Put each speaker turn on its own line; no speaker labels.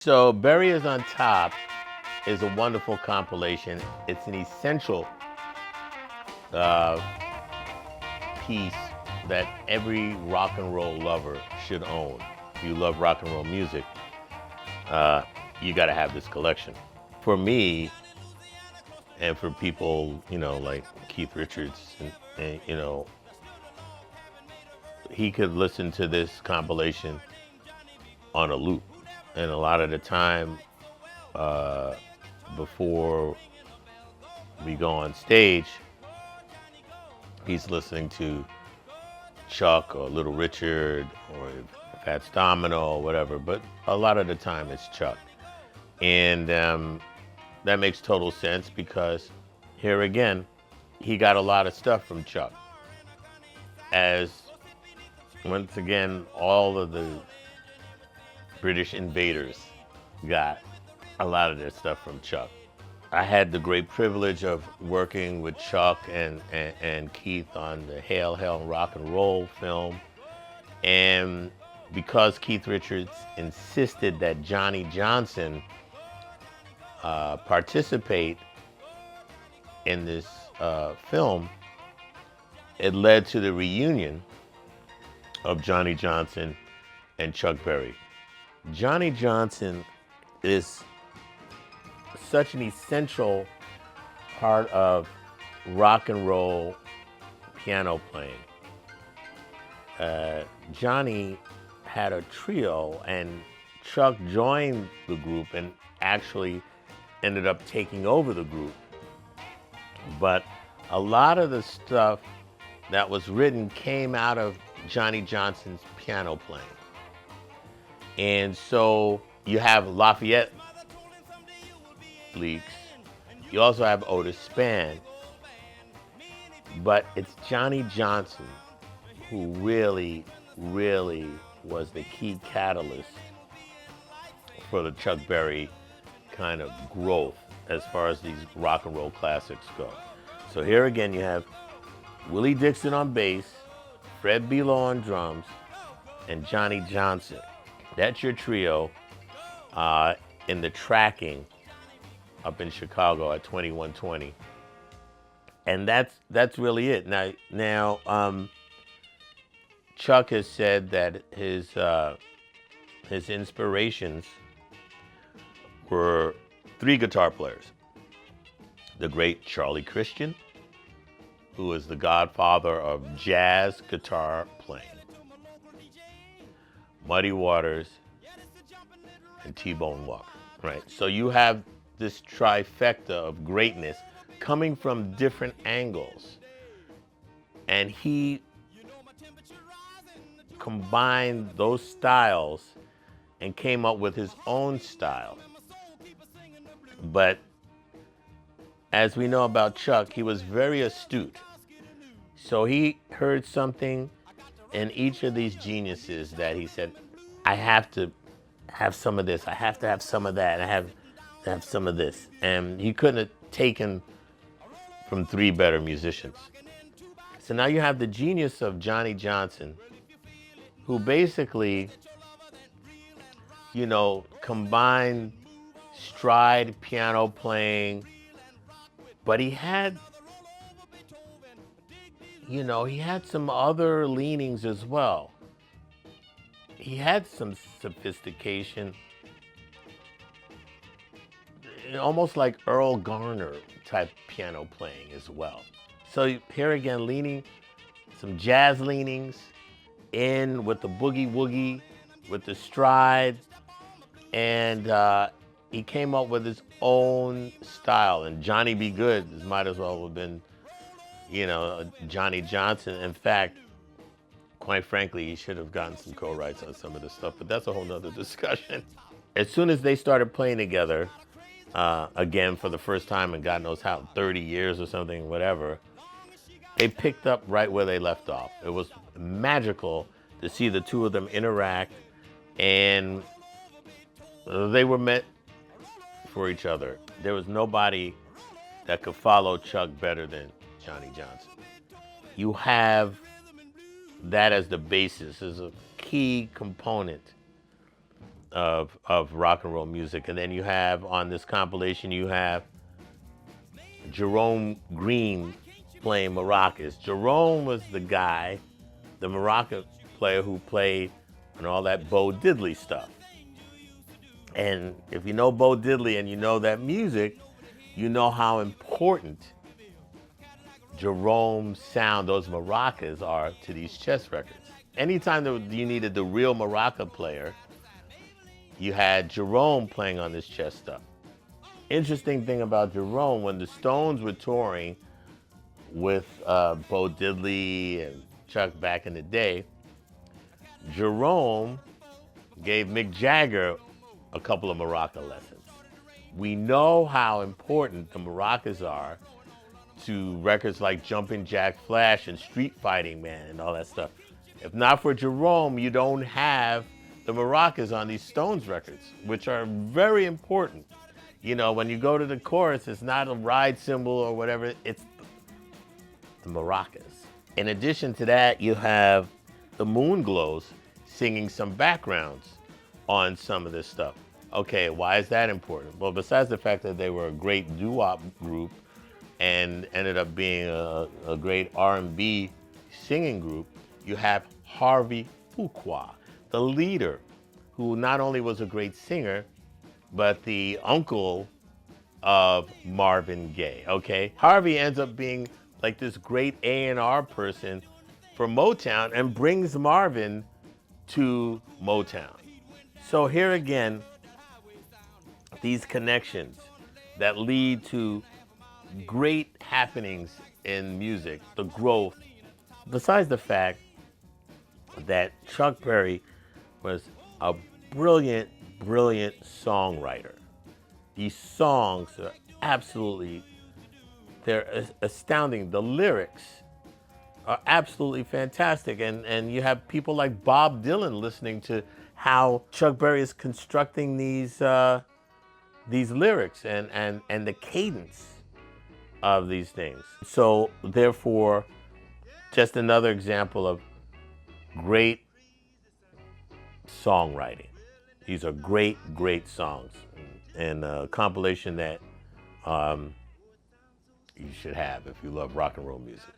So Berry is on Top is a wonderful compilation. It's an essential uh, piece that every rock and roll lover should own. If you love rock and roll music, uh, you got to have this collection. For me, and for people, like Keith Richards, and he could listen to this compilation on a loop. And a lot of the time, uh, before we go on stage, he's listening to Chuck or Little Richard or Fats Domino or whatever, but a lot of the time it's Chuck. And that makes total sense because here again, he got a lot of stuff from Chuck. As once again, all of the British invaders got a lot of their stuff from Chuck. I had the great privilege of working with Chuck and Keith on the Hail Hail Rock and Roll film. And because Keith Richards insisted that Johnny Johnson participate in this film, it led to the reunion of Johnny Johnson and Chuck Berry. Johnny Johnson is such an essential part of rock and roll piano playing. Johnny had a trio, and Chuck joined the group and actually ended up taking over the group. But a lot of the stuff that was written came out of Johnny Johnson's piano playing. And so you have Lafayette leaks. You also have Otis Spann. But it's Johnny Johnson who really, really was the key catalyst for the Chuck Berry kind of growth as far as these rock and roll classics go. So here again you have Willie Dixon on bass, Fred Below on drums, and Johnny Johnson. That's your trio in the tracking up in Chicago at 2120. And that's really it. Now, Chuck has said that his inspirations were three guitar players: the great Charlie Christian, who is the godfather of jazz guitar playing, Muddy Waters, and T-Bone Walker. Right. So you have this trifecta of greatness coming from different angles, and he combined those styles and came up with his own style. But as we know about Chuck, he was very astute. So he heard something in each of these geniuses that he said, I have to have some of this, I have to have some of that, and I have to have some of this. And he couldn't have taken from three better musicians. So now you have the genius of Johnny Johnson, who basically, combined stride piano playing, but he had some other leanings as well. He had some sophistication, almost like Earl Garner type piano playing as well. So here again, leaning, some jazz leanings in with the boogie woogie, with the stride, and he came up with his own style. And Johnny B. Good might as well have been, Johnny Johnson. In fact, quite frankly, he should have gotten some co-writes on some of this stuff, but that's a whole nother discussion. As soon as they started playing together, again for the first time in God knows how, 30 years or something, whatever, they picked up right where they left off. It was magical to see the two of them interact, and they were meant for each other. There was nobody that could follow Chuck better than Johnny Johnson. You have that as the basis, as a key component of rock and roll music. And then you have on this compilation, you have Jerome Green playing maracas. Jerome was the guy, the maraca player who played on all that Bo Diddley stuff. And if you know Bo Diddley and you know that music, you know how important Jerome's sound, those maracas, are to these chess records. Anytime that you needed the real maraca player, you had Jerome playing on this chess stuff. Interesting thing about Jerome, when the Stones were touring with Bo Diddley and Chuck back in the day, Jerome gave Mick Jagger a couple of maraca lessons. We know how important the maracas are to records like Jumpin' Jack Flash and Street Fighting Man and all that stuff. If not for Jerome, you don't have the maracas on these Stones records, which are very important. You know, when you go to the chorus, it's not a ride cymbal or whatever, it's the maracas. In addition to that, you have the Moonglows singing some backgrounds on some of this stuff. Okay, why is that important? Well, besides the fact that they were a great doo-wop group and ended up being a great R&B singing group, you have Harvey Fuqua, the leader, who not only was a great singer, but the uncle of Marvin Gaye, okay? Harvey ends up being like this great A&R person for Motown and brings Marvin to Motown. So here again, these connections that lead to great happenings in music, the growth, besides the fact that Chuck Berry was a brilliant, brilliant songwriter. These songs are absolutely, they're astounding. The lyrics are absolutely fantastic. And you have people like Bob Dylan listening to how Chuck Berry is constructing these lyrics and the cadence of these things. So therefore, just another example of great songwriting. These are great, great songs, and a compilation that you should have if you love rock and roll music.